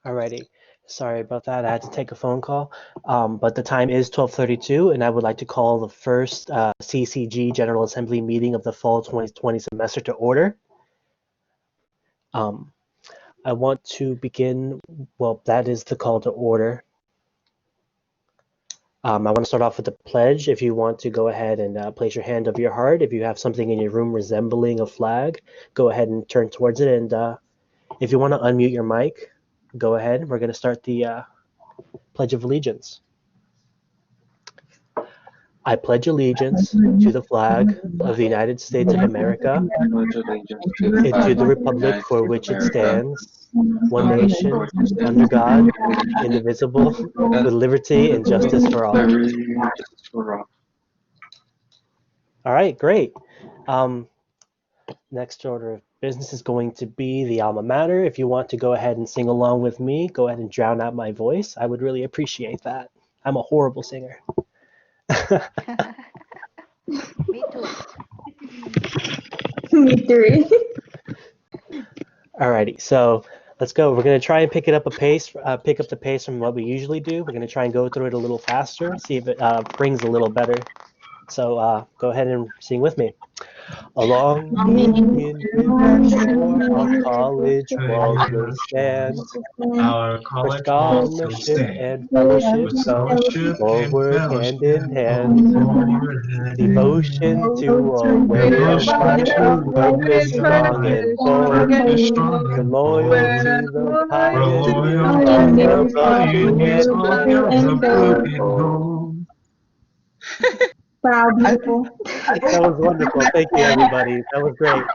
Alrighty. Sorry about that. I had to take a phone call. But the time is 12:32, and I would like to call the first CCG General Assembly meeting of the fall 2020 semester to order. Um, I want to begin, well, that is the call to order. I want to start off with the pledge. If you want to go ahead and place your hand over your heart, if you have something in your room resembling a flag, go ahead and turn towards it. And if you want to unmute your mic, go ahead. We're going to start the Pledge of Allegiance. I pledge allegiance to the flag of the United States of America I pledge allegiance to the and to flag the of the republic United for States of which it America, stands, one republic for nation, which it under stands, God, one nation, indivisible, and with liberty and justice for all. liberty and justice for all. All right, great. Next order of business is going to be the alma mater. If you want to go ahead and sing along with me, go ahead and drown out my voice. I would really appreciate that. I'm a horrible singer. Me too. Me three. Alrighty, so let's go. We're gonna try and pick up the pace from what we usually do. We're gonna try and go through it a little faster, see if it brings a little better. So go ahead and sing with me. Along the Indian shore, our college walls will stand. Our For college walls will scholarship stand. and fellowship With go scholarship and forward fellowship, hand in hand. forward hand in Devotion hand. to a way of Devotion life, to purpose strong and bold. purpose strong We're and loyal bold. to the We're pioneers loyal of to the the book pioneers and of gold. the book and gold. Wow, beautiful. That was wonderful. Thank you, everybody. That was great.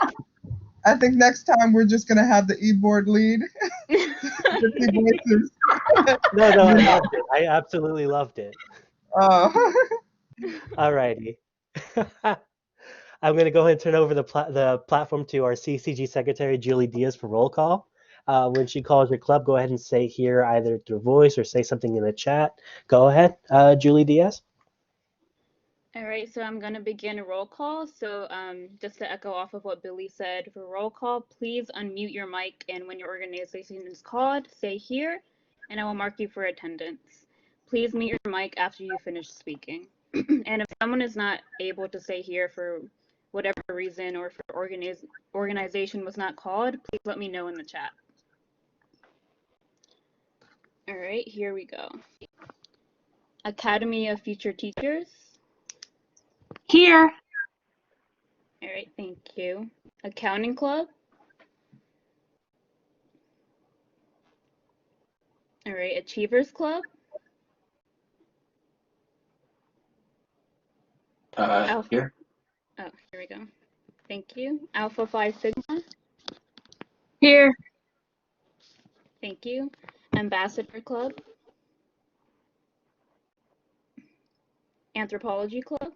I think next time we're just gonna have the e-board lead. The voices. No, I loved it. I absolutely loved it. Oh. Alrighty. I'm going to go ahead and turn over the platform to our CCG Secretary, Julie Diaz, for roll call. When she calls your club, go ahead and say here either through voice or say something in the chat. Go ahead, Julie Diaz. All right, so I'm going to begin a roll call. So just to echo off of what Billy said for roll call, please unmute your mic, and when your organization is called, say here, and I will mark you for attendance. Please mute your mic after you finish speaking. And if someone is not able to say here for whatever reason, or if your organization was not called, please let me know in the chat. All right, here we go. Academy of Future Teachers. Here. All right, thank you. Accounting Club. All right, Achievers Club. Here. Oh, here we go. Thank you. Alpha Phi Sigma. Here. Thank you. Ambassador Club. Anthropology Club.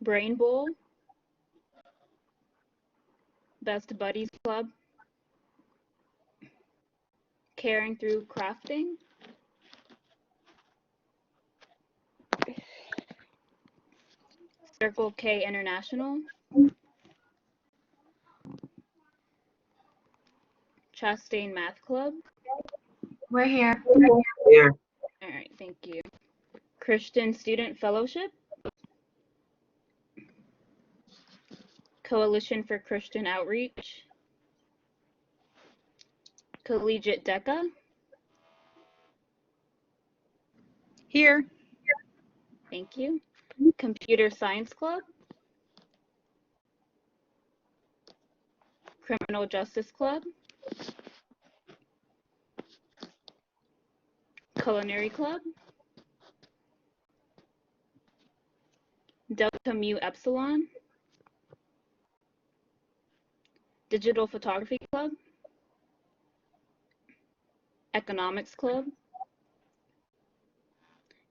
Brain Bowl. Best Buddies Club. Caring Through Crafting. Circle K International. Chastain Math Club. We're here. Here. All right, thank you. Christian Student Fellowship. Coalition for Christian Outreach. Collegiate DECA. Here. Thank you. Computer Science Club. Criminal Justice Club. Culinary Club. Delta Mu Epsilon. Digital Photography Club. Economics Club.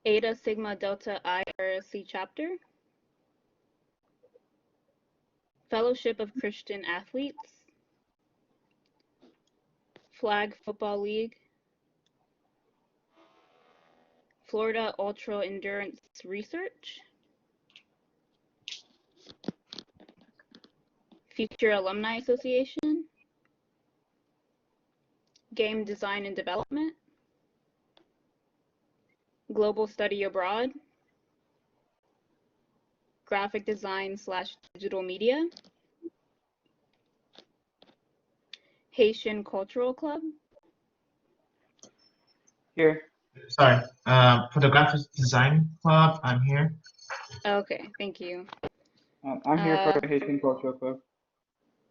Eta Sigma Delta IRSC Chapter. Fellowship of Christian Athletes. Flag Football League. Florida Ultra Endurance Research. Future Alumni Association. Game Design and Development, Global Study Abroad, Graphic Design / Digital Media, Haitian Cultural Club. Here. Sorry. For the graphic design club, I'm here. Okay, thank you. I'm here for the Haitian Cultural Club.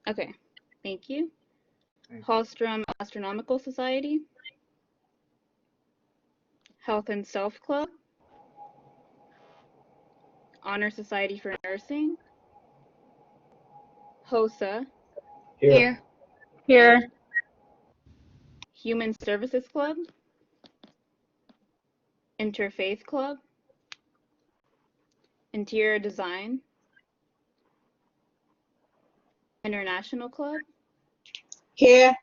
Okay, thank you. Thanks. Hallstrom Astronomical Society, Health and Self Club, Honor Society for Nursing, HOSA, Here. Here. Human Services Club, Interfaith Club, Interior Design, International Club, Here.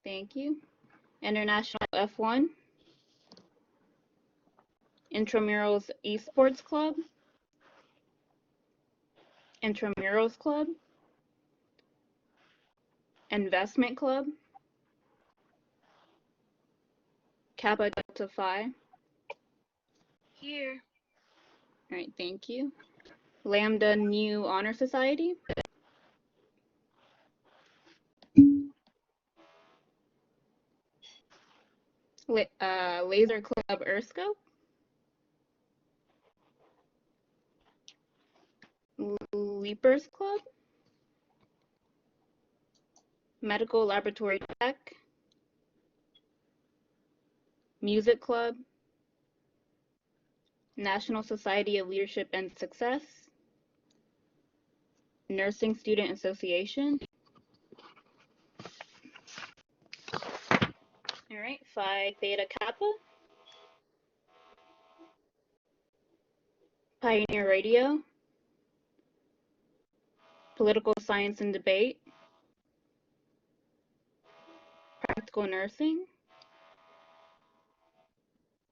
thank you. International F1, Intramurals Esports Club, Intramurals Club, Investment Club, Kappa Delta Phi. Here. All right, thank you. Lambda Nu Honor Society, Laser Club Erscope, Leapers Club, Medical Laboratory Tech, Music Club, National Society of Leadership and Success, Nursing Student Association. All right, Phi Theta Kappa, Pioneer Radio, Political Science and Debate, Practical Nursing,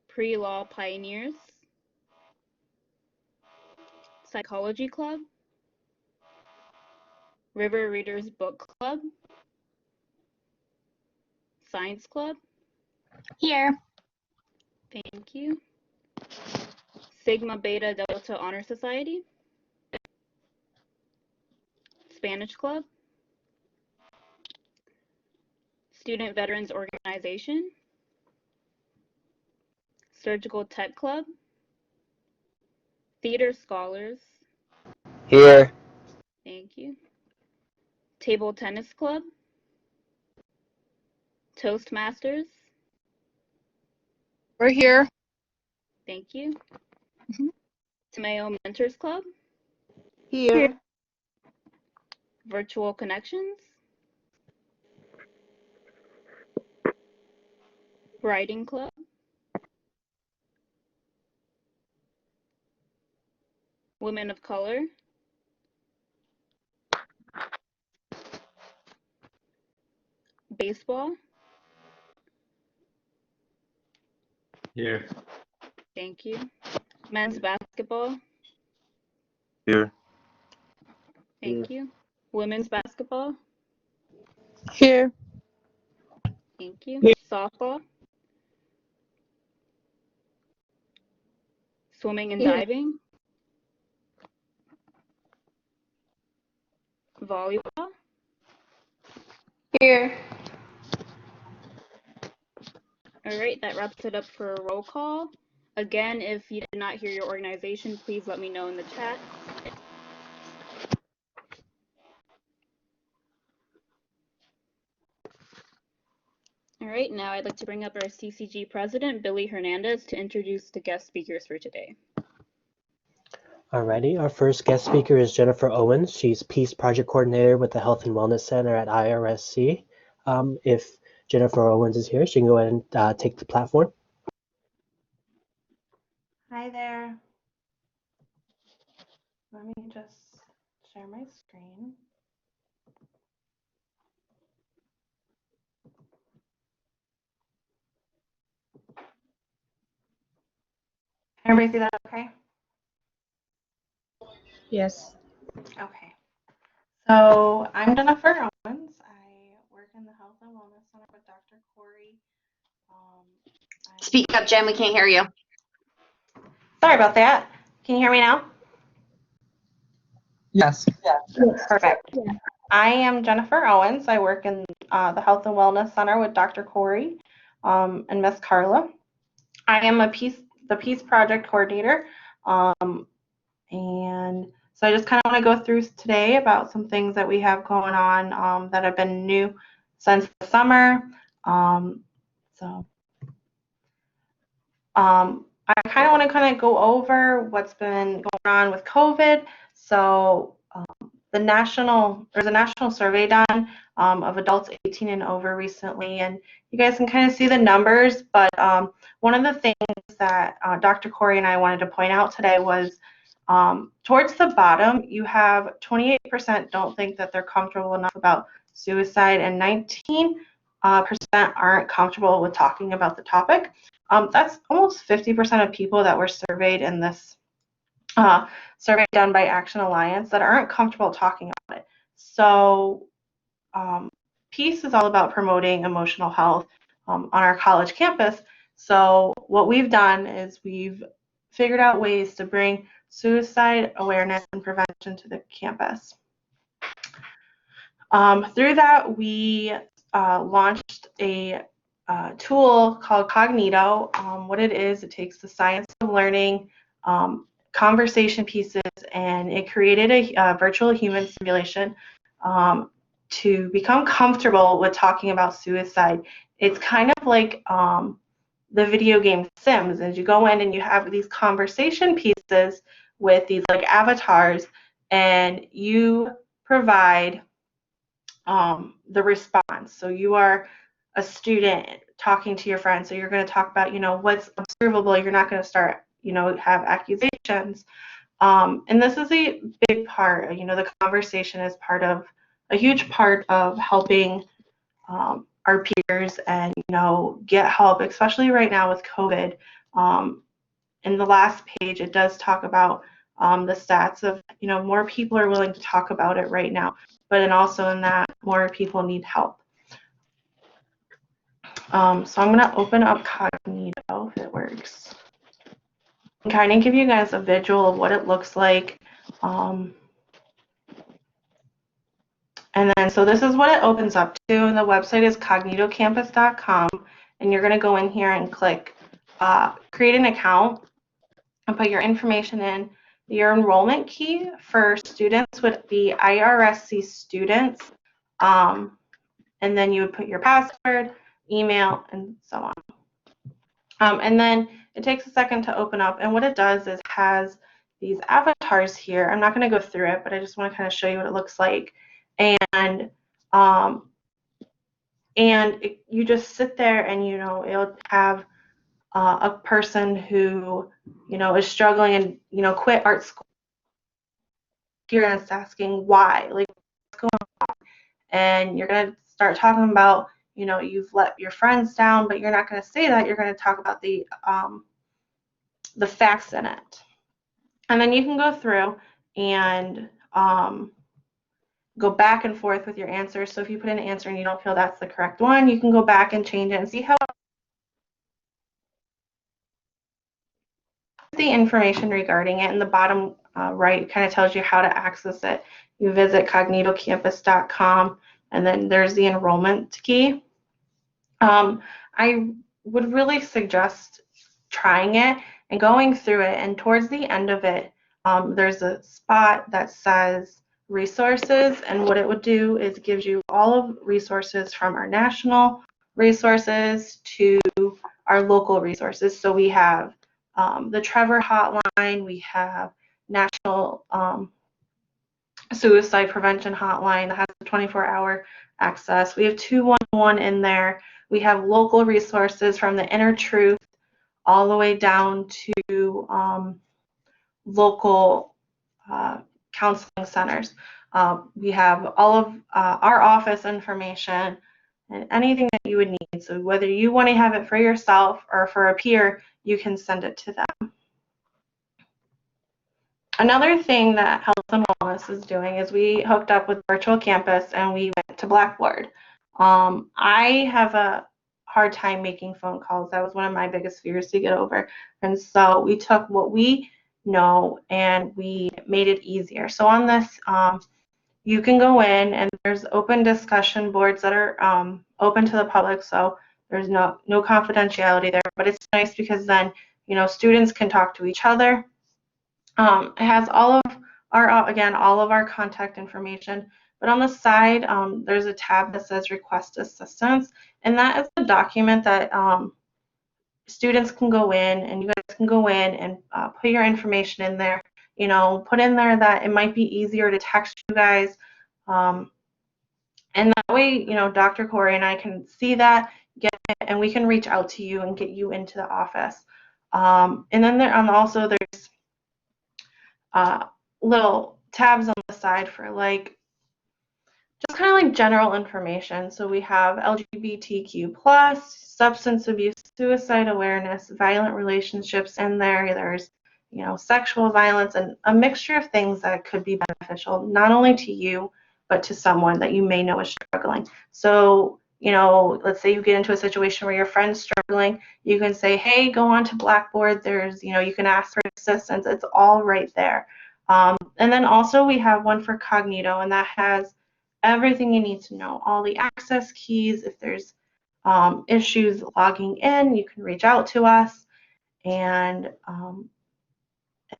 Pre-Law Pioneers, Psychology Club, River Readers Book Club, Science Club, Here. thank you. Sigma Beta Delta Honor Society, Spanish Club, Student Veterans Organization, Surgical Tech Club, Theater Scholars, Here. thank you. Table Tennis Club, Toastmasters, We're here. thank you. Mhm. Tomeo Mentors Club, Here. Virtual Connections, Writing Club, Women of Color, Baseball, Here. thank you. Men's Basketball, Here. thank you. Women's Basketball, Here. thank you. Softball, Swimming and Here. Diving, Volleyball, Here. all right, that wraps it up for a roll call. Again, if you did not hear your organization, please let me know in the chat. All right, now I'd like to bring up our CCG president, Billy Hernandez, to introduce the guest speakers for today. Alrighty, our first guest speaker is Jennifer Owens. She's Peace Project Coordinator with the Health and Wellness Center at IRSC. If Jennifer Owens is here, she can go ahead and take the platform. Hi there. Let me just share my screen. Can everybody see that okay? Yes. Okay. So I'm Jennifer Owens. I work in the Health and Wellness Center with Dr. Corey. Speak up, Jen. We can't hear you. Sorry about that. Can you hear me now? Yes. Perfect. I am Jennifer Owens. I work in the Health and Wellness Center with Dr. Corey and Miss Carla. I am the Peace Project Coordinator. And so I just kind of want to go through today about some things that we have going on that have been new since the summer. I kind of want to go over what's been going on with COVID. So there's a national survey done of adults 18 and over recently, and you guys can kind of see the numbers. But one of the things that Dr. Corey and I wanted to point out today was towards the bottom, you have 28% don't think that they're comfortable enough about suicide, and 19% aren't comfortable with talking about the topic. That's almost 50% of people that were surveyed in this survey done by Action Alliance that aren't comfortable talking about it. So Peace is all about promoting emotional health on our college campus. So what we've done is we've figured out ways to bring suicide awareness and prevention to the campus. Through that, we launched a tool called Cognito. What it is, it takes the science of learning, conversation pieces, and it created a virtual human simulation to become comfortable with talking about suicide. It's kind of like the video game Sims, as you go in and you have these conversation pieces with these like avatars, and you provide the response. So you are a student talking to your friends, so you're going to talk about, what's observable. You're not going to start, have accusations. And this is a big part. The conversation is a huge part of helping our peers and, get help, especially right now with COVID. In the last page, it does talk about the stats of, more people are willing to talk about it right now, but then also in that more people need help. So I'm going to open up Cognito if it works, and kind of give you guys a visual of what it looks like. And then, so this is what it opens up to, and the website is cognitocampus.com, and you're going to go in here and click create an account and put your information in. Your enrollment key for students would be IRSC students, and then you would put your password, email, and so on. And then it takes a second to open up, and what it does is has these avatars here. I'm not going to go through it, but I just want to kind of show you what it looks like. And you just sit there and, it'll have a person who, is struggling and, quit art school. Here and it's asking why, like, what's going on? And you're going to start talking about, you've let your friends down, but you're not going to say that. You're going to talk about the facts in it. And then you can go through and go back and forth with your answers. So if you put in an answer and you don't feel that's the correct one, you can go back and change it and see how the information regarding it. In the bottom right kind of tells you how to access it. You visit cognitocampus.com, and then there's the enrollment key. I would really suggest trying it and going through it, and towards the end of it, there's a spot that says resources, and what it would do is it gives you all of resources from our national resources to our local resources. So we have the Trevor Hotline, we have National Suicide Prevention Hotline that has a 24-hour access. We have 211 in there. We have local resources from the Inner Truth all the way down to local counseling centers. We have all of our office information and anything that you would need. So whether you want to have it for yourself or for a peer, you can send it to them. Another thing that Health and Wellness is doing is we hooked up with Virtual Campus and we went to Blackboard. I have a hard time making phone calls. That was one of my biggest fears to get over. And so we took what we know and we made it easier. So on this, you can go in and there's open discussion boards that are open to the public. So there's no confidentiality there, but it's nice because then, students can talk to each other. It has all of our contact information, but on the side, there's a tab that says request assistance, and that is a document that students can go in, and you guys can go in and put your information in there. Put in there that it might be easier to text you guys, and that way, Dr. Corey and I can see that, get it, and we can reach out to you and get you into the office. And then there's little tabs on the side for just kind of like general information. So we have LGBTQ plus, substance abuse, suicide awareness, violent relationships in there. There's, sexual violence and a mixture of things that could be beneficial, not only to you, but to someone that you may know is struggling. So, let's say you get into a situation where your friend's struggling, you can say, hey, go on to Blackboard. There's, you can ask for assistance. It's all right there. And then also we have one for Cognito, and that has everything you need to know, all the access keys. If there's issues logging in, you can reach out to us, and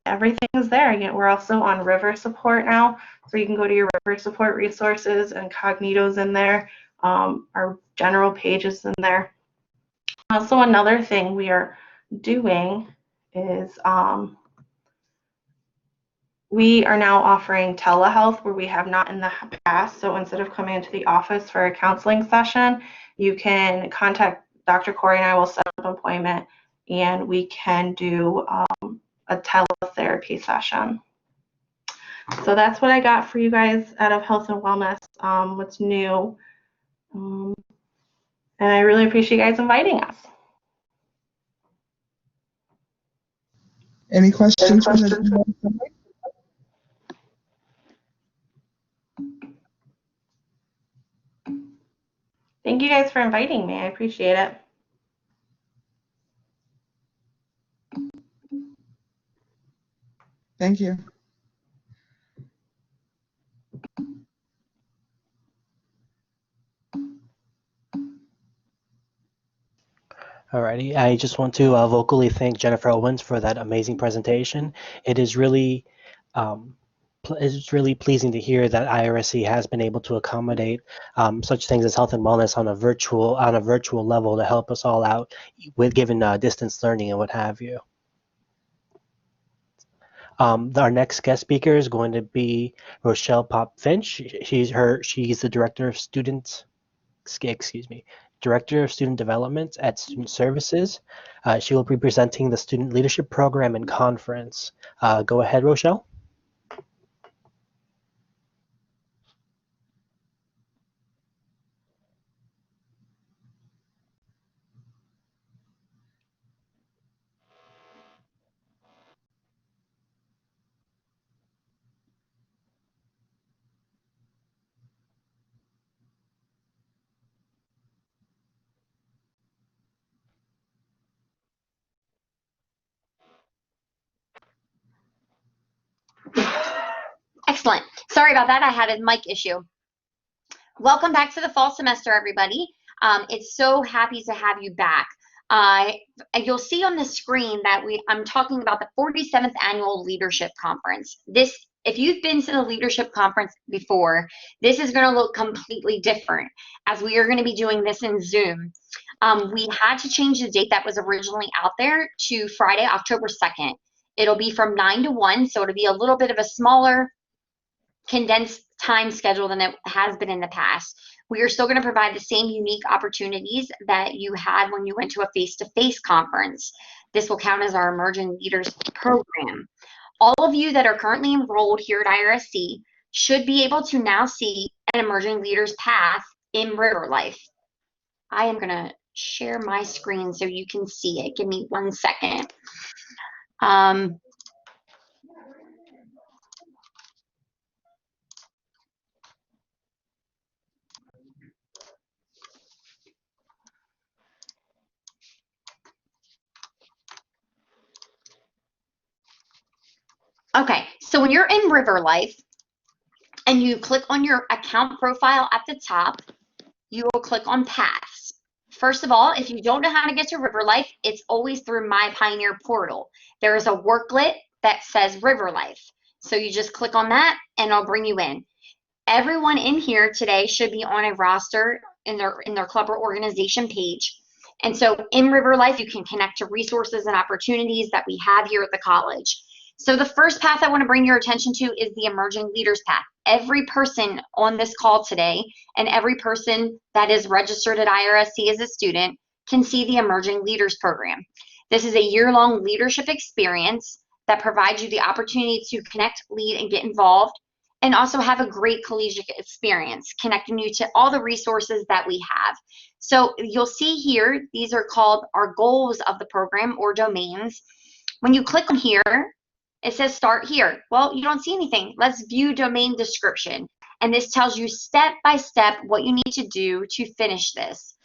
everything is there. Again, we're also on River Support now, so you can go to your River Support resources, and Cognito's in there. Our general page is in there. Also, another thing we are doing is we are now offering telehealth where we have not in the past. So instead of coming into the office for a counseling session, you can contact Dr. Corey and I will set up an appointment, and we can do a teletherapy session. So that's what I got for you guys out of health and wellness, what's new. And I really appreciate you guys inviting us. Any questions from the general public? Thank you guys for inviting me. I appreciate it. Thank you. Alrighty, I just want to vocally thank Jennifer Owens for that amazing presentation. It is really, it's really pleasing to hear that IRSC has been able to accommodate such things as health and wellness on a virtual level to help us all out with given distance learning and what have you. Our next guest speaker is going to be Rochelle Pop Finch. She's the director of Director of Student Development at Student Services. She will be presenting the Student Leadership Program and Conference. Go ahead, Rochelle. Excellent. Sorry about that. I had a mic issue. Welcome back to the fall semester, everybody. It's so happy to have you back. You'll see on the screen that I'm talking about the 47th Annual Leadership Conference. If you've been to the leadership conference before, this is going to look completely different, as we are going to be doing this in Zoom. We had to change the date that was originally out there to Friday, October 2nd. It'll be from 9 to 1, so it'll be a little bit of a smaller, condensed time schedule than it has been in the past. We are still going to provide the same unique opportunities that you had when you went to a face-to-face conference. This will count as our Emerging Leaders program. All of you that are currently enrolled here at IRSC should be able to now see an Emerging Leaders path in River Life. I am going to share my screen so you can see it. Give me 1 second. Okay, so when you're in River Life and you click on your account profile at the top, you will click on Paths. First of all, if you don't know how to get to River Life, it's always through My Pioneer portal. There is a worklet that says River Life. So you just click on that and it'll bring you in. Everyone in here today should be on a roster in their club or organization page. And so in River Life, you can connect to resources and opportunities that we have here at the college. So the first path I want to bring your attention to is the Emerging Leaders Path. Every person on this call today and every person that is registered at IRSC as a student can see the Emerging Leaders Program. This is a year-long leadership experience that provides you the opportunity to connect, lead, and get involved, and also have a great collegiate experience, connecting you to all the resources that we have. So you'll see here, these are called our goals of the program or domains. When you click on here, it says start here. Well, you don't see anything. Let's view domain description. And this tells you step by step what you need to do to finish this.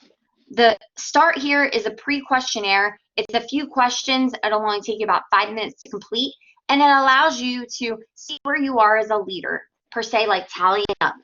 The start here is a pre-questionnaire. It's a few questions. It'll only take you about 5 minutes to complete. And it allows you to see where you are as a leader, per se, like tallying up.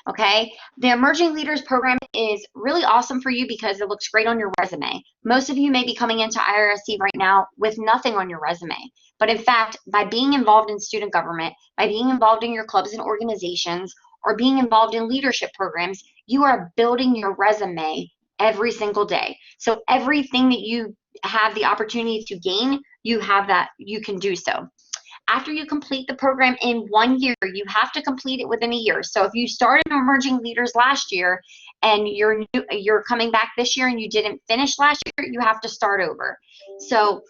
Okay, the Emerging Leaders Program is really awesome for you because it looks great on your resume. Most of you may be coming into IRSC right now with nothing on your resume. But in fact, by being involved in student government, by being involved in your clubs and organizations, or being involved in leadership programs, you are building your resume every single day. So everything that you have the opportunity to gain, you have that, you can do so. After you complete the program in 1 year, you have to complete it within a year. So if you started Emerging Leaders last year and you're coming back this year and you didn't finish last year, you have to start over. So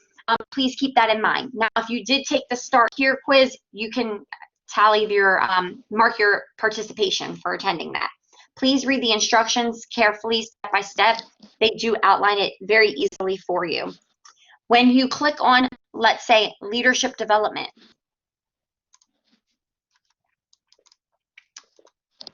please keep that in mind. Now, if you did take the Start Here quiz, you can tally your mark your participation for attending that. Please read the instructions carefully, step by step. They do outline it very easily for you. When you click on, let's say, leadership development,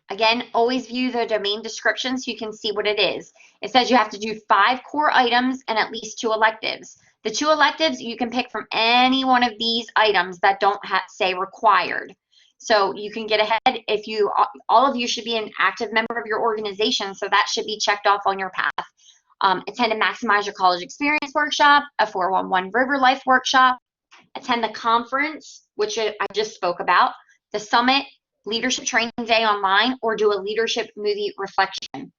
again, always view the domain description so you can see what it is. It says you have to do 5 core items and at least 2 electives. The 2 electives, you can pick from any one of these items that don't say required. So you can get ahead if you, all of you should be an active member of your organization, so that should be checked off on your path. Attend a Maximize Your College Experience workshop, a 411 River Life workshop, attend the conference, which I just spoke about, the summit, leadership training day online, or do a leadership movie reflection.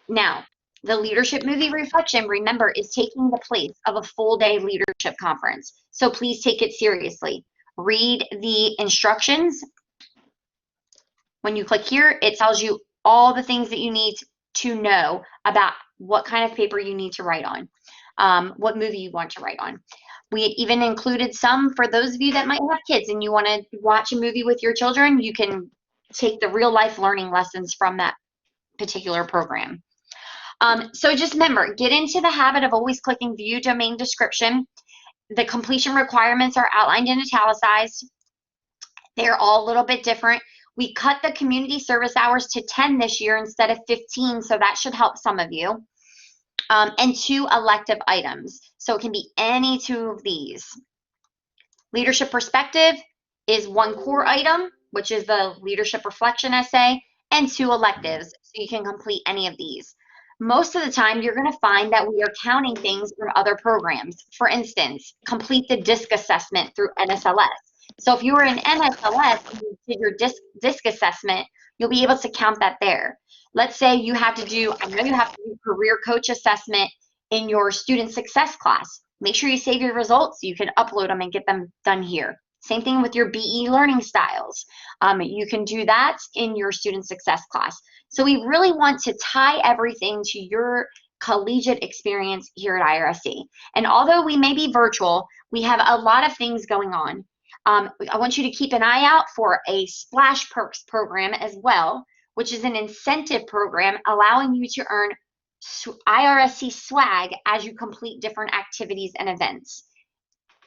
Now, the leadership movie reflection, remember, is taking the place of a full day leadership conference. So please take it seriously. Read the instructions. When you click here, it tells you all the things that you need to know about what kind of paper you need to write on, what movie you want to write on. We even included some for those of you that might have kids and you want to watch a movie with your children. You can take the real life learning lessons from that particular program. So just remember, get into the habit of always clicking view domain description. The completion requirements are outlined in italicized. They're all a little bit different. We cut the community service hours to 10 this year instead of 15, so that should help some of you. And 2 elective items. So it can be any 2 of these. Leadership perspective is 1 core item, which is the leadership reflection essay, and 2 electives. So you can complete any of these. Most of the time, you're going to find that we are counting things from other programs. For instance, complete the DISC assessment through NSLS. So if you were in NSLS and you did your DISC assessment, you'll be able to count that there. Let's say you have to do, I know you have to do career coach assessment in your student success class. Make sure you save your results so you can upload them and get them done here. Same thing with your BE learning styles. You can do that in your student success class. So we really want to tie everything to your collegiate experience here at IRSC. And although we may be virtual, we have a lot of things going on. I want you to keep an eye out for a Splash Perks program as well, which is an incentive program allowing you to earn IRSC swag as you complete different activities and events.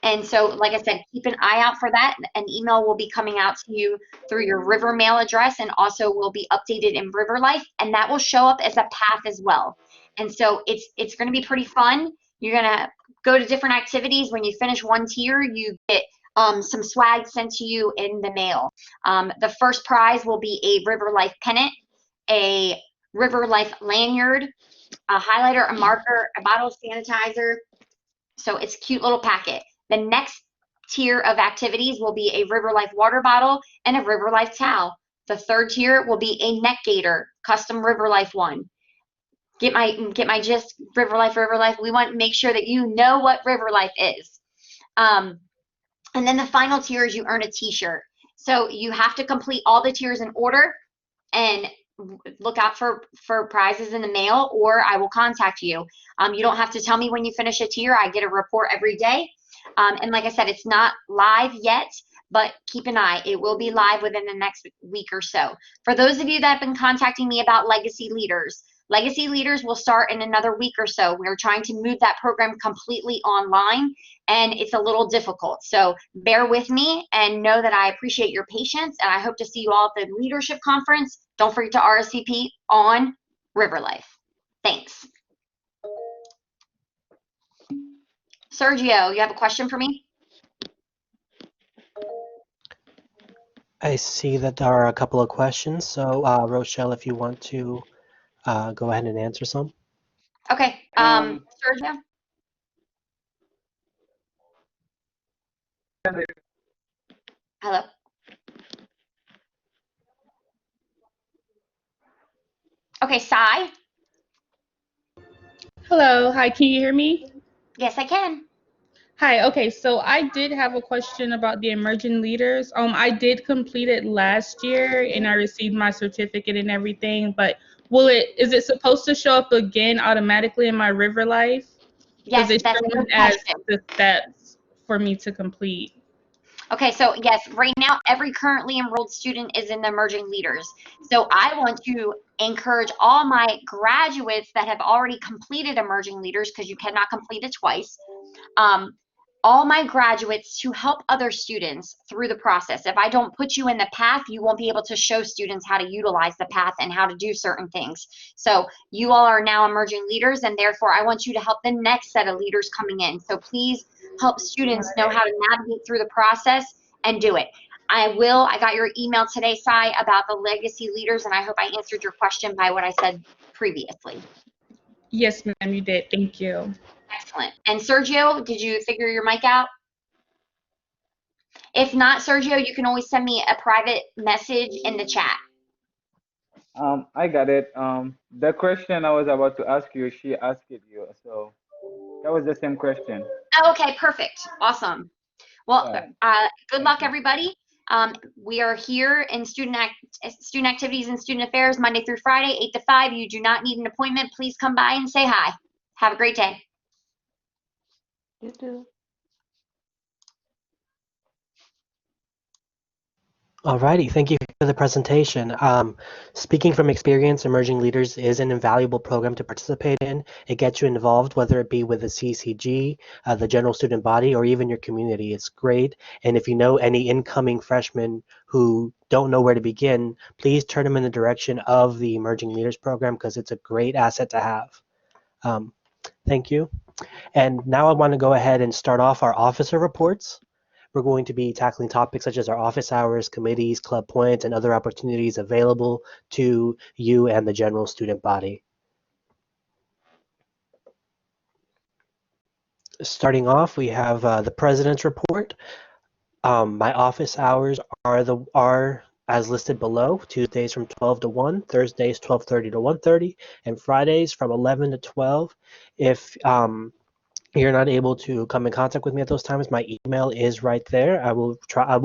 And so, like I said, keep an eye out for that. An email will be coming out to you through your River mail address and also will be updated in River Life, and that will show up as a path as well. And so it's going to be pretty fun. You're going to go to different activities. When you finish one tier, you get some swag sent to you in the mail. The first prize will be a River Life pennant, a River Life lanyard, a highlighter, a marker, a bottle of sanitizer. So it's a cute little packet. The next tier of activities will be a River Life water bottle and a River Life towel. The third tier will be a neck gaiter, custom River Life one. Get my gist, River Life, River Life. We want to make sure that you know what River Life is. And then the final tier is you earn a t-shirt. So you have to complete all the tiers in order and look out for prizes in the mail, or I will contact you. You don't have to tell me when you finish a tier. I get a report every day. And like I said, it's not live yet, but keep an eye. It will be live within the next week or so. For those of you that have been contacting me about Legacy Leaders will start in another week or so. We're trying to move that program completely online, and it's a little difficult. So bear with me and know that I appreciate your patience, and I hope to see you all at the leadership conference. Don't forget to RSVP on River Life. Thanks. Sergio, you have a question for me? I see that there are a couple of questions. So, Rochelle, if you want to go ahead and answer some. Okay. Sergio? Hello? Okay, Sai? Hello, hi, can you hear me? Yes, I can. Hi, okay, so I did have a question about the emerging leaders. I did complete it last year and I received my certificate and everything, but is it supposed to show up again automatically in my River Life? Yes, Is it that's a showing good as question. the steps for me to complete? Okay, so yes, right now every currently enrolled student is in the emerging leaders. So I want to encourage all my graduates that have already completed emerging leaders, because you cannot complete it twice, all my graduates to help other students through the process. If I don't put you in the path, you won't be able to show students how to utilize the path and how to do certain things. So you all are now emerging leaders, and therefore I want you to help the next set of leaders coming in. So please help students know how to navigate through the process and do it. I got your email today, Sai, about the legacy leaders, and I hope I answered your question by what I said previously. Yes, ma'am, you did. Thank you. Excellent. And Sergio, did you figure your mic out? If not, Sergio, you can always send me a private message in the chat. I got it. The question I was about to ask you, she asked it you, so that was the same question. Oh, okay, perfect. Awesome. Well, good luck, you. everybody. We are here in student activities and student affairs Monday through Friday, 8 to 5. You do not need an appointment. Please come by and say hi. Have a great day. You too. Alrighty, thank you for the presentation. Speaking from experience, Emerging Leaders is an invaluable program to participate in. It gets you involved, whether it be with the CCG, the general student body, or even your community. It's great. And if you know any incoming freshmen who don't know where to begin, please turn them in the direction of the Emerging Leaders program, because it's a great asset to have. Thank you. And now I want to go ahead and start off our officer reports. We're going to be tackling topics such as our office hours, committees, club points, and other opportunities available to you and the general student body. Starting off, we have the president's report. My office hours are as listed below: Tuesdays from 12 to 1, Thursdays 12:30 to 1:30, and Fridays from 11 to 12. If you're not able to come in contact with me at those times, my email is right there. I will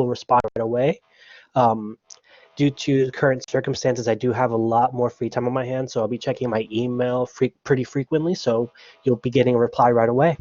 respond right away. Due to current circumstances, I do have a lot more free time on my hands, so I'll be checking my email pretty frequently, so you'll be getting a reply right away.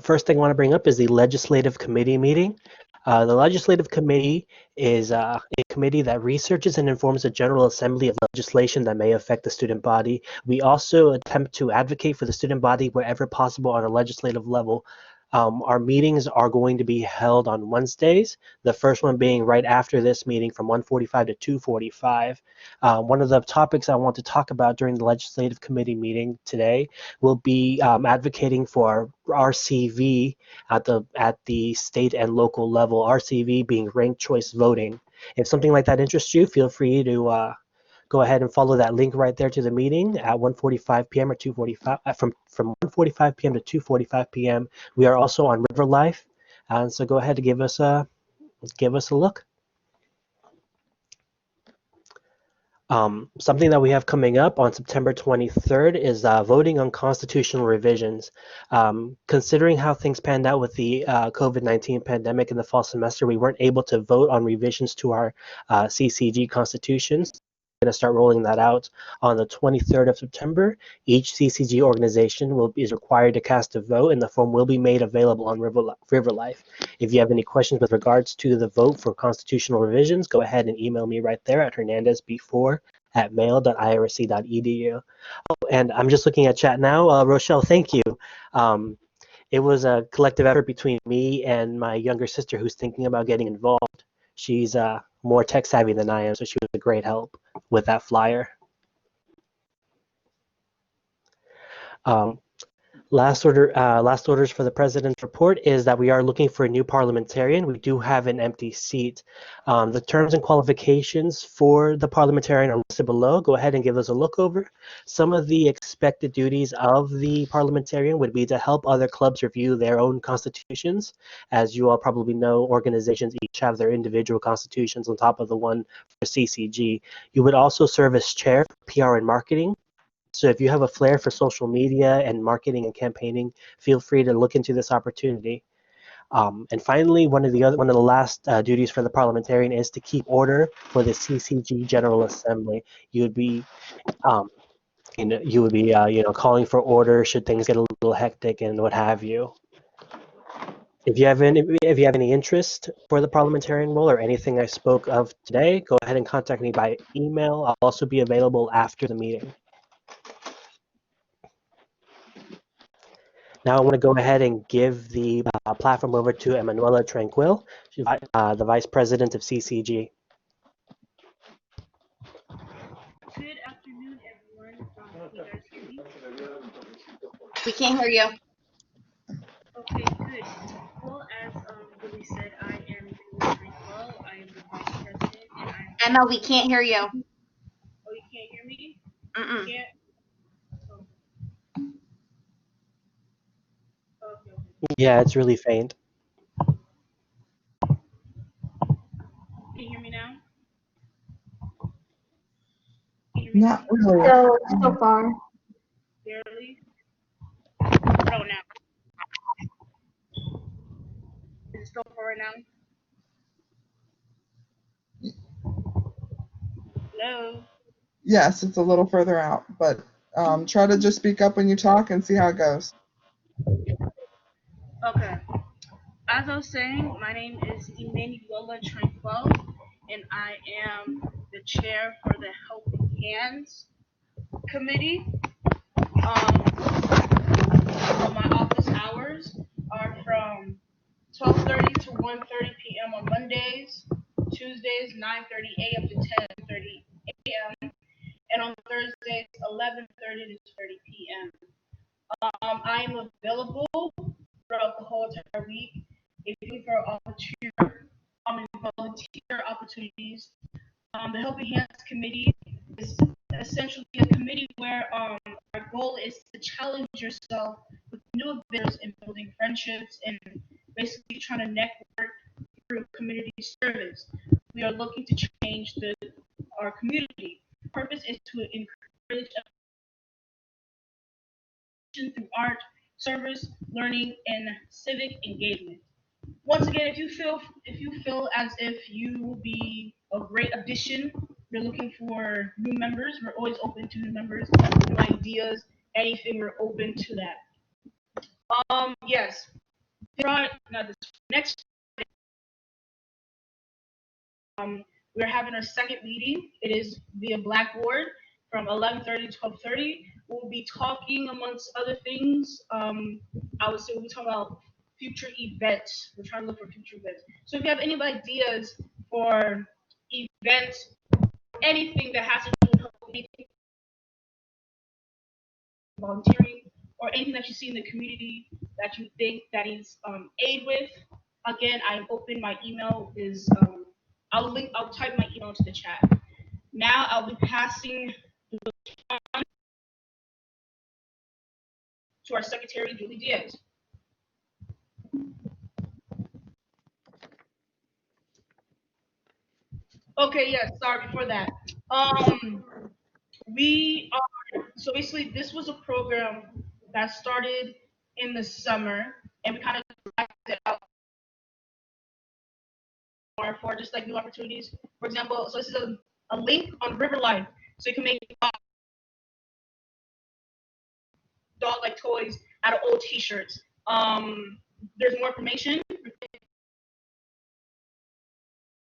First thing I want to bring up is the legislative committee meeting. The legislative committee is a committee that researches and informs the General Assembly of legislation that may affect the student body. We also attempt to advocate for the student body wherever possible on a legislative level. Our meetings are going to be held on Wednesdays, the first one being right after this meeting from 1:45 to 2:45. One of the topics I want to talk about during the legislative committee meeting today will be advocating for RCV at the state and local level, RCV being ranked choice voting. If something like that interests you, feel free to go ahead and follow that link right there to the meeting at 1:45 p.m. or 2:45 from 1:45 p.m. to 2:45 p.m. We are also on River Life, and so go ahead and give us a look. Something that we have coming up on September 23rd is voting on constitutional revisions. Considering how things panned out with the COVID-19 pandemic in the fall semester, we weren't able to vote on revisions to our CCG constitutions. We're going to start rolling that out on the 23rd of September. Each CCG organization is required to cast a vote, and the form will be made available on River Life. If you have any questions with regards to the vote for constitutional revisions, go ahead and email me right there at hernandezb4@mail.irsc.edu. Oh, and I'm just looking at chat now. Rochelle, thank you. It was a collective effort between me and my younger sister who's thinking about getting involved. She's more tech savvy than I am, so she was a great help with that flyer. Last orders for the president's report is that we are looking for a new parliamentarian. We do have an empty seat. The terms and qualifications for the parliamentarian are listed below. Go ahead and give us a look over. Some of the expected duties of the parliamentarian would be to help other clubs review their own constitutions. As you all probably know, organizations each have their individual constitutions on top of the one for CCG. You would also serve as chair for PR and marketing. So if you have a flair for social media and marketing and campaigning, feel free to look into this opportunity. And finally, one of the last duties for the parliamentarian is to keep order for the CCG General Assembly. You would be calling for order should things get a little hectic and what have you. If you have any interest for the parliamentarian role or anything I spoke of today, go ahead and contact me by email. I'll also be available after the meeting. Now I want to go ahead and give the platform over to Emanuela Tranquil, the Vice President of CCG. Good afternoon, everyone. Can you guys hear me? We can't hear you. Okay, good. Well, as Billy said, I am Emanuela Tranquil. I am the Vice President, and I'm. Emma, we can't hear you. Oh, you can't hear me? Mm-mm. You can't? Oh. Okay. Yeah, it's really faint. Can you hear me now? Can you hear me Not now? really. So far. Barely. Oh, now. Is it still for right now? Hello? Yes, it's a little further out, but try to just speak up when you talk and see how it goes. Okay. As I was saying, my name is Emanuela Tranquil, and I am the chair for the Helping Hands Committee. My office hours are from 12:30 to 1:30 p.m. on Mondays, Tuesdays 9:30 a.m. to 10:30 a.m., and on Thursdays 11:30 to 2:30 p.m. I am available throughout the whole entire week. If you're looking for volunteer opportunities, the Helping Hands Committee is essentially a committee where our goal is to challenge yourself with new adventures in building friendships and basically trying to network through community service. We are looking to change our community. The purpose is to encourage through art, service, learning, and civic engagement. Once again, if you feel as if you will be a great addition, you're looking for new members. We're always open to new members, new ideas, anything. We're open to that. Yes. Now this next we're having our second meeting. It is via Blackboard from 11:30 to 12:30. We'll be talking amongst other things. I would say we'll be talking about future events. We're trying to look for future events. So if you have any ideas for events, anything that has to do with anything volunteering, or anything that you see in the community that you think that needs aid with, again, I'm open. My email is I'll type my email into the chat. Now I'll be passing on to our secretary, Julie Diaz. Okay, yes, sorry for that. We are, so basically this was a program that started in the summer, and we kind of it out more for just like new opportunities. For example, so this is a link on River Life, so you can make dog like toys out of old T-shirts. There's more information in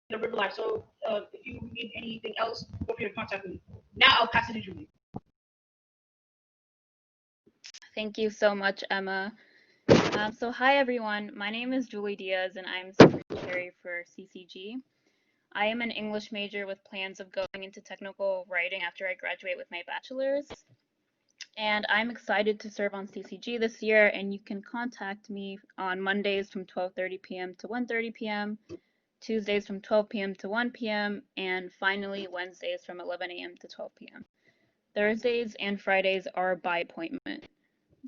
the River Life. So if you need anything else, feel free to contact me. Now I'll pass it to Julie. Thank you so much, Emma. So hi everyone, my name is Julie Diaz and I'm secretary for CCG. I am an English major with plans of going into technical writing after I graduate with my bachelor's. And I'm excited to serve on CCG this year, and you can contact me on Mondays from 12:30 p.m. to 1:30 p.m., Tuesdays from 12 p.m. to 1 p.m., and finally Wednesdays from 11 a.m. to 12 p.m. Thursdays and Fridays are by appointment.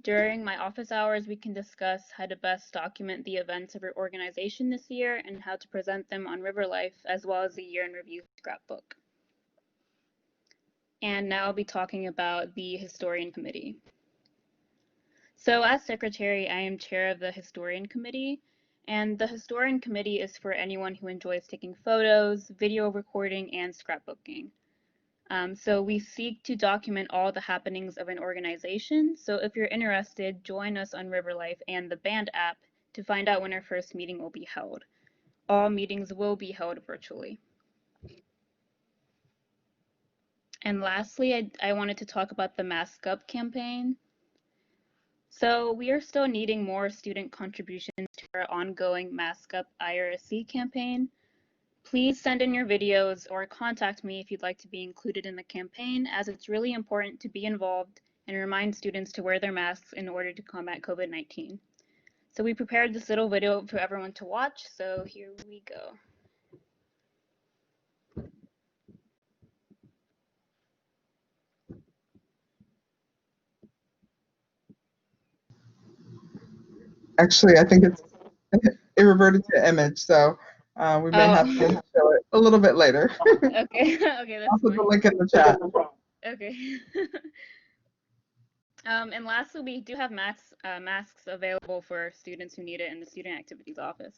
During my office hours, we can discuss how to best document the events of your organization this year and how to present them on River Life, as well as the Year in Review scrapbook. And now I'll be talking about the Historian Committee. So as secretary, I am chair of the Historian Committee, and the Historian Committee is for anyone who enjoys taking photos, video recording, and scrapbooking. So we seek to document all the happenings of an organization. So if you're interested, join us on River Life and the Band app to find out when our first meeting will be held. All meetings will be held virtually. And lastly, I wanted to talk about the Mask Up campaign. So we are still needing more student contributions to our ongoing Mask Up IRSC campaign. Please send in your videos or contact me if you'd like to be included in the campaign, as it's really important to be involved and remind students to wear their masks in order to combat COVID-19. So we prepared this little video for everyone to watch, so here we go. Actually, I think it reverted to image, so we may have to show it a little bit later. Okay, okay, that's I'll put fine. the link in the chat. Okay. And lastly, we do have masks available for students who need it in the Student Activities Office.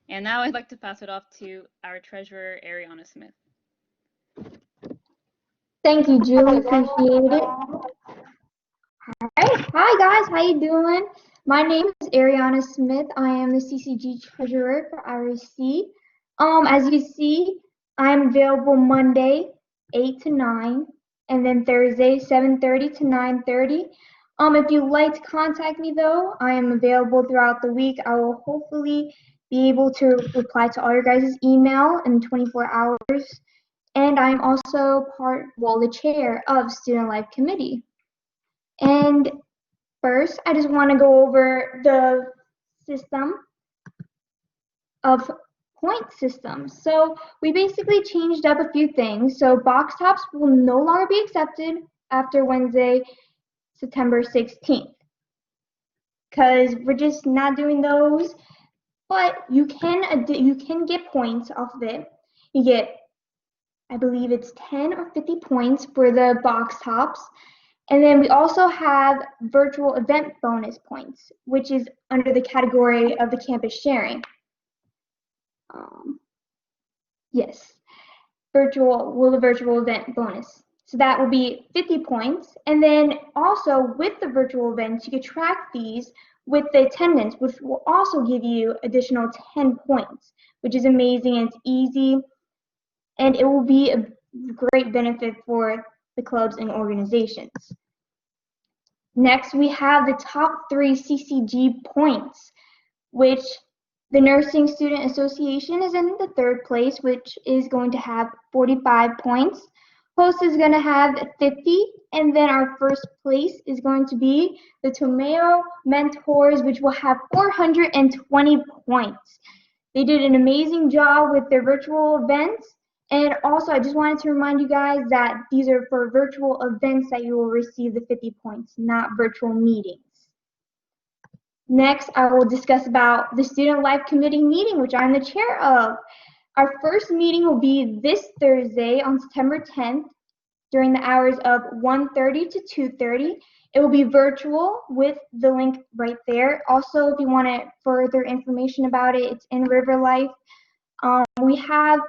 And now I'd like to pass it off to our treasurer, Ariana Smith. Thank you, Julie. Appreciate it. Alright, hi guys, how you doing? My name is Ariana Smith. I am the CCG treasurer for IRC. As you see, I'm available Monday 8 to 9, and then Thursday 7:30 to 9:30. If you'd like to contact me though, I am available throughout the week. I will hopefully be able to reply to all your guys' email in 24 hours. And I'm also the chair of Student Life Committee. And first, I just want to go over the system of point systems. So we basically changed up a few things. So box tops will no longer be accepted after Wednesday, September 16th, because we're just not doing those. But you can get points off of it. You get, I believe it's 10 or 50 points for the box tops. And then we also have virtual event bonus points, which is under the category of the campus sharing. Yes, the virtual event bonus. So that will be 50 points. And then also with the virtual events, you can track these with the attendance, which will also give you additional 10 points, which is amazing and it's easy. And it will be a great benefit for the clubs and organizations. Next, we have the top 3 CCG points. which the Nursing Student Association is in the third place, which is going to have 45 points. Host is going to have 50, and then our first place is going to be the Tomeo Mentors, which will have 420 points. They did an amazing job with their virtual events. And also, I just wanted to remind you guys that these are for virtual events that you will receive the 50 points, not virtual meetings. Next, I will discuss about the Student Life Committee meeting, which I'm the chair of. Our first meeting will be this Thursday on September 10th during the hours of 1:30 to 2:30. It will be virtual with the link right there. Also, if you want further information about it, it's in River Life. We have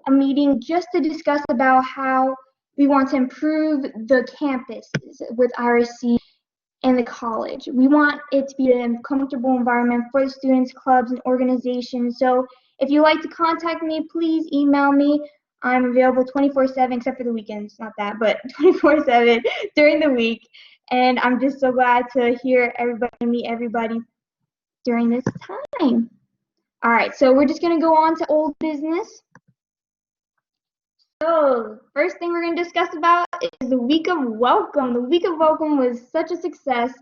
a meeting just to discuss about how we want to improve the campuses with RSC and the college. We want it to be a comfortable environment for the students, clubs, and organizations. So if you'd like to contact me, please email me. I'm available 24/7, except for the weekends, not that, but 24/7 during the week. And I'm just so glad to hear everybody, meet everybody during this time. All right, so we're just gonna go on to old business. So, first thing we're going to discuss about is the week of welcome. The week of welcome was such a success.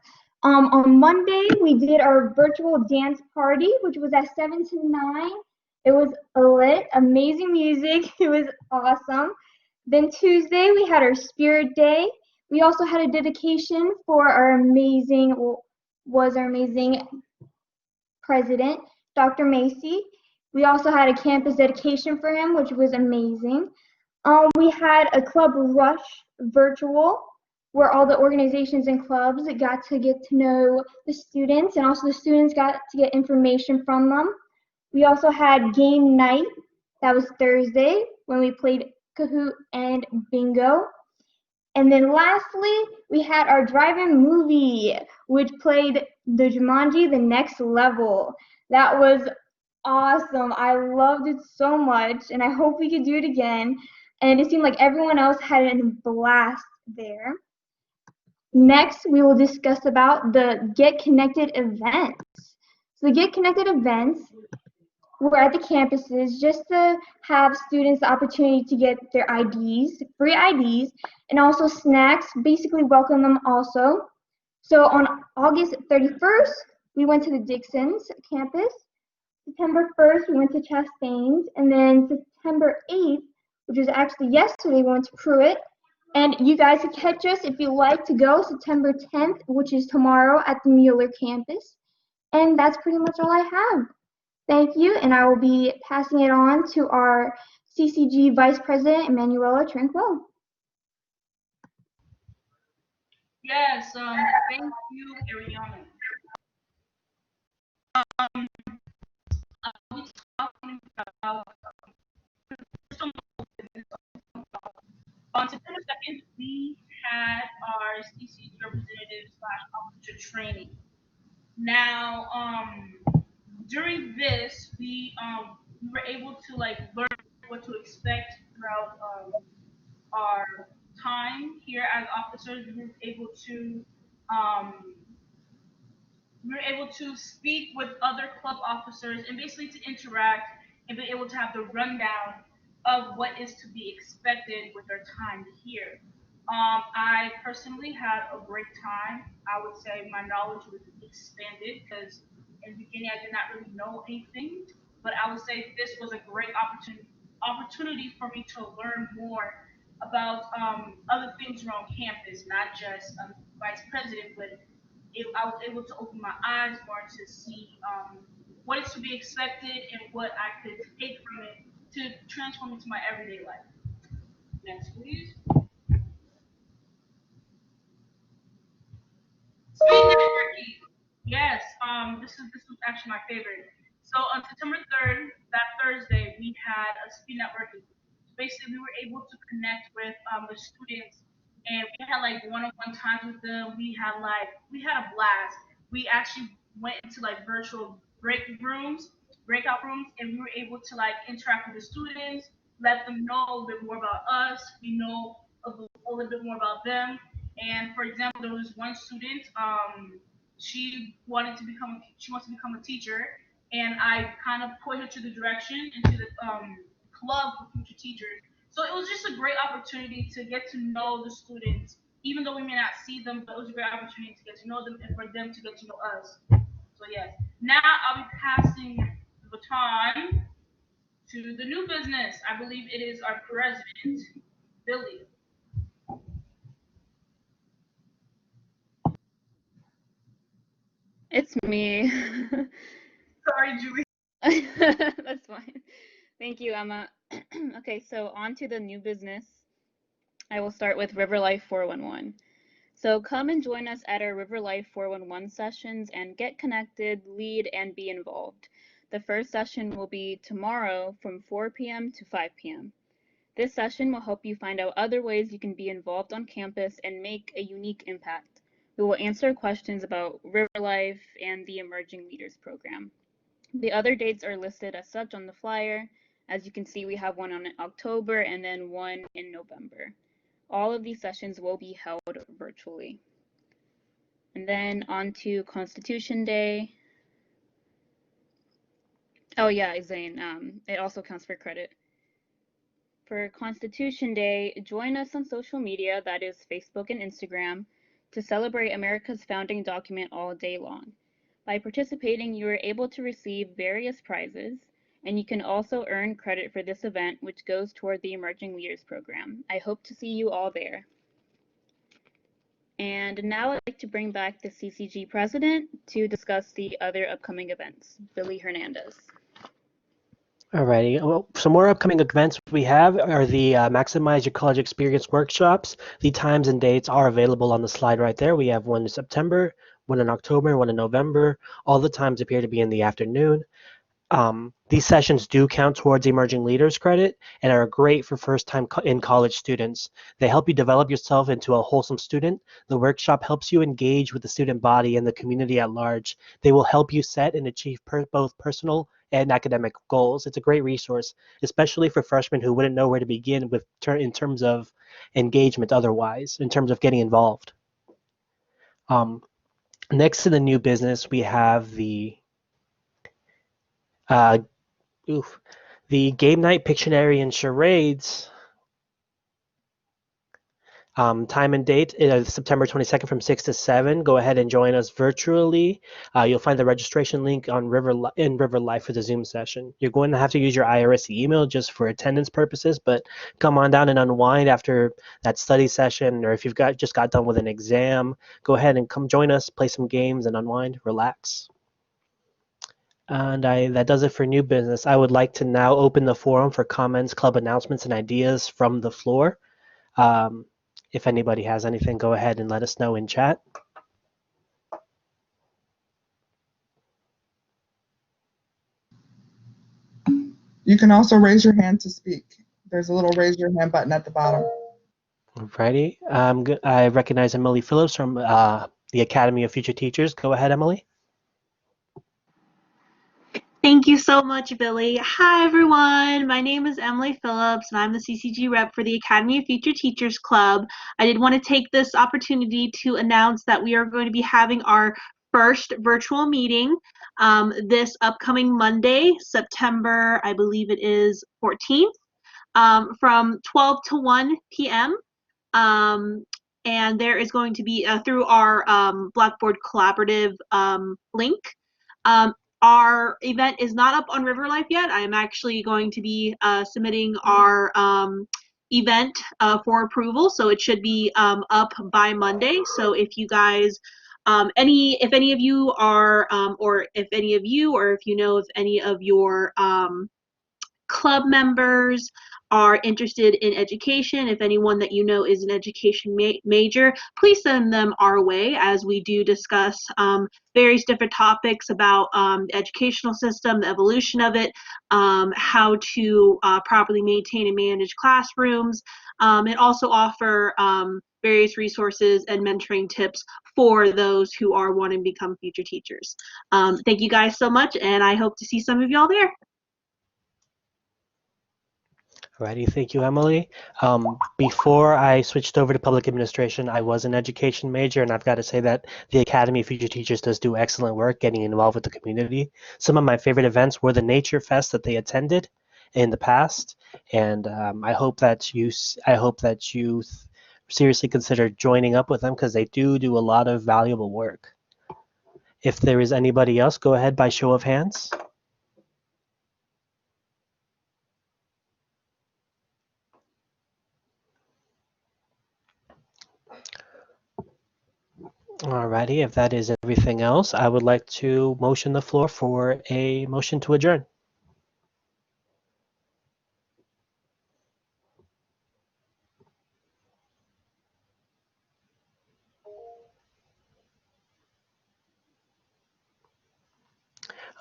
On Monday, we did our virtual dance party, which was at 7 to 9. It was lit, amazing music. It was awesome. Then Tuesday, we had our spirit day. We also had a dedication for our amazing president, Dr. Macy. We also had a campus dedication for him, which was amazing. We had a club rush virtual where all the organizations and clubs got to get to know the students, and also the students got to get information from them. We also had game night. That was Thursday when we played Kahoot and Bingo. And then lastly, we had our drive-in movie, which played the Jumanji: The Next Level. That was awesome. I loved it so much, and I hope we could do it again. And it seemed like everyone else had a blast there. Next, we will discuss about the Get Connected events. So the Get Connected events were at the campuses just to have students the opportunity to get their IDs, free IDs, and also snacks, basically welcome them also. So on August 31st, we went to the Dixon's campus. September 1st, we went to Chastain's, and then September 8th, which was actually yesterday, we went to Pruitt. And you guys can catch us if you like to go September 10th, which is tomorrow at the Mueller campus. And that's pretty much all I have. Thank you, and I will be passing it on to our CCG Vice President, Emanuela Tranquil. Yes, thank you, Ariana. We talking about on September 2nd, we had our CCG representative / officer training. Now, during this, we were able to like learn what to expect throughout our time here as officers. Um, we were able to speak with other club officers and basically to interact and be able to have the rundown of what is to be expected with our time here. I personally had a great time. I would say my knowledge was expanded because in the beginning I did not really know anything, but I would say this was a great opportunity for me to learn more about other things around campus, not just vice president, but I was able to open my eyes more to see what is to be expected and what I could take from it to transform into my everyday life. Next, please. Speed networking. Yes, this was actually my favorite. So on September 3rd, that Thursday, we had a speed networking. Basically, we were able to connect with the students, and we had like one-on-one times with them. We had a blast. We actually went into like virtual breakout rooms, and we were able to like interact with the students, let them know a little bit more about us. We know a little bit more about them. And for example, there was one student. she wants to become a teacher, and I kind of put her to the direction into the club for future teachers. So it was just a great opportunity to get to know the students, even though we may not see them, but it was a great opportunity to get to know them and for them to get to know us. So yes, now I'll be passing the baton to the new business. I believe it is our president, Billy. It's me. Sorry, Julie. That's fine. Thank you, Emma. Okay, so on to the new business. I will start with River Life 411. So come and join us at our River Life 411 sessions and get connected, lead, and be involved. The first session will be tomorrow from 4 p.m. to 5 p.m. This session will help you find out other ways you can be involved on campus and make a unique impact. We will answer questions about River Life and the Emerging Leaders Program. The other dates are listed as such on the flyer. As you can see, we have one in October and then one in November. All of these sessions will be held virtually. And then on to Constitution Day. Oh yeah, Zane, it also counts for credit. For Constitution Day, join us on social media, that is Facebook and Instagram, to celebrate America's founding document all day long. By participating, you are able to receive various prizes, and you can also earn credit for this event, which goes toward the Emerging Leaders Program. I hope to see you all there. And now I'd like to bring back the CCG president to discuss the other upcoming events. Billy Hernandez. Alrighty. Well, some more upcoming events we have are the Maximize Your College Experience workshops. The times and dates are available on the slide right there. We have one in September, one in October, one in November. All the times appear to be in the afternoon. These sessions do count towards emerging leaders credit and are great for first-time in college students. They help you develop yourself into a wholesome student. The workshop helps you engage with the student body and the community at large. They will help you set and achieve both personal and academic goals. It's a great resource, especially for freshmen who wouldn't know where to begin with in terms of engagement otherwise, in terms of getting involved. Next to the new business, we have the the game night, Pictionary, and charades. Time and date is September 22nd from 6 to 7. Go ahead and join us virtually. You'll find the registration link on River Life for the Zoom session. You're going to have to use your IRC email just for attendance purposes, but come on down and unwind after that study session, or if you've just got done with an exam, go ahead and come join us, play some games, and unwind, relax. And that does it for new business. I would like to now open the forum for comments, club announcements, and ideas from the floor. If anybody has anything, go ahead and let us know in chat. You can also raise your hand to speak. There's a little raise your hand button at the bottom. Alrighty. I recognize Emily Phillips from the Academy of Future Teachers. Go ahead, Emily. Thank you so much, Billy. Hi, everyone. My name is Emily Phillips, and I'm the CCG rep for the Academy of Future Teachers Club. I did want to take this opportunity to announce that we are going to be having our first virtual meeting this upcoming Monday, September, I believe it is 14th, from 12 to 1 p.m. And there is going to be through our Blackboard Collaborative link. Our event is not up on River Life yet. I am actually going to be submitting our event for approval, so it should be up by Monday. So if you guys, if any of you are, or if any of you, or if you know if any of your club members are interested in education, if anyone that you know is an education major, please send them our way as we do discuss various different topics about the educational system, the evolution of it, how to properly maintain and manage classrooms, and also offer various resources and mentoring tips for those who are wanting to become future teachers. Thank you guys so much, and I hope to see some of y'all there. Alrighty, thank you, Emily. Before I switched over to public administration, I was an education major, and I've got to say that the Academy of Future Teachers does do excellent work getting involved with the community. Some of my favorite events were the Nature Fest that they attended in the past, and I hope that you seriously consider joining up with them because they do a lot of valuable work. If there is anybody else, go ahead by show of hands. Alrighty, if that is everything else, I would like to motion the floor for a motion to adjourn.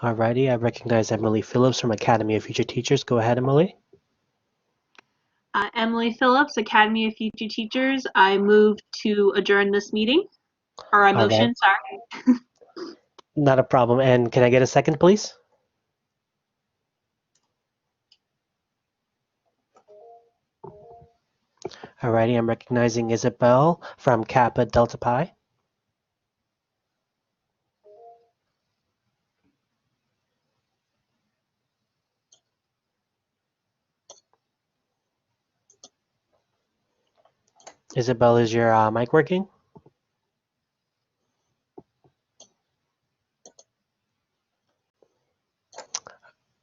Alrighty, I recognize Emily Phillips from Academy of Future Teachers. Go ahead, Emily. Emily Phillips, Academy of Future Teachers. I move to adjourn this meeting, or I All right, motion, sorry. not a problem. And can I get a second, please? Alrighty, I'm recognizing Isabel from Kappa Delta Pi. Isabel, is your mic working?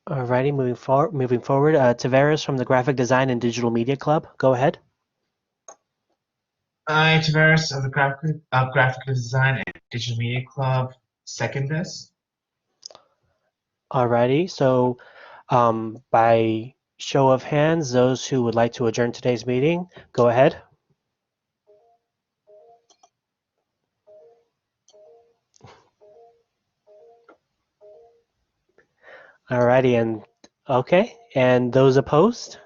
Alrighty, moving forward, Tavares from the Graphic Design and Digital Media Club. Go ahead. I, Tavares of the Graphic Design and Digital Media Club, second this. Alrighty, so by show of hands, those who would like to adjourn today's meeting, go ahead. Alrighty, and okay, and those opposed?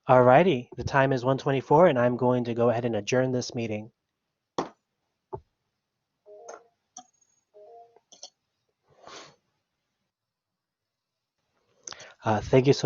Alrighty, the time is 1:24, and I'm going to go ahead and adjourn this meeting. Thank you so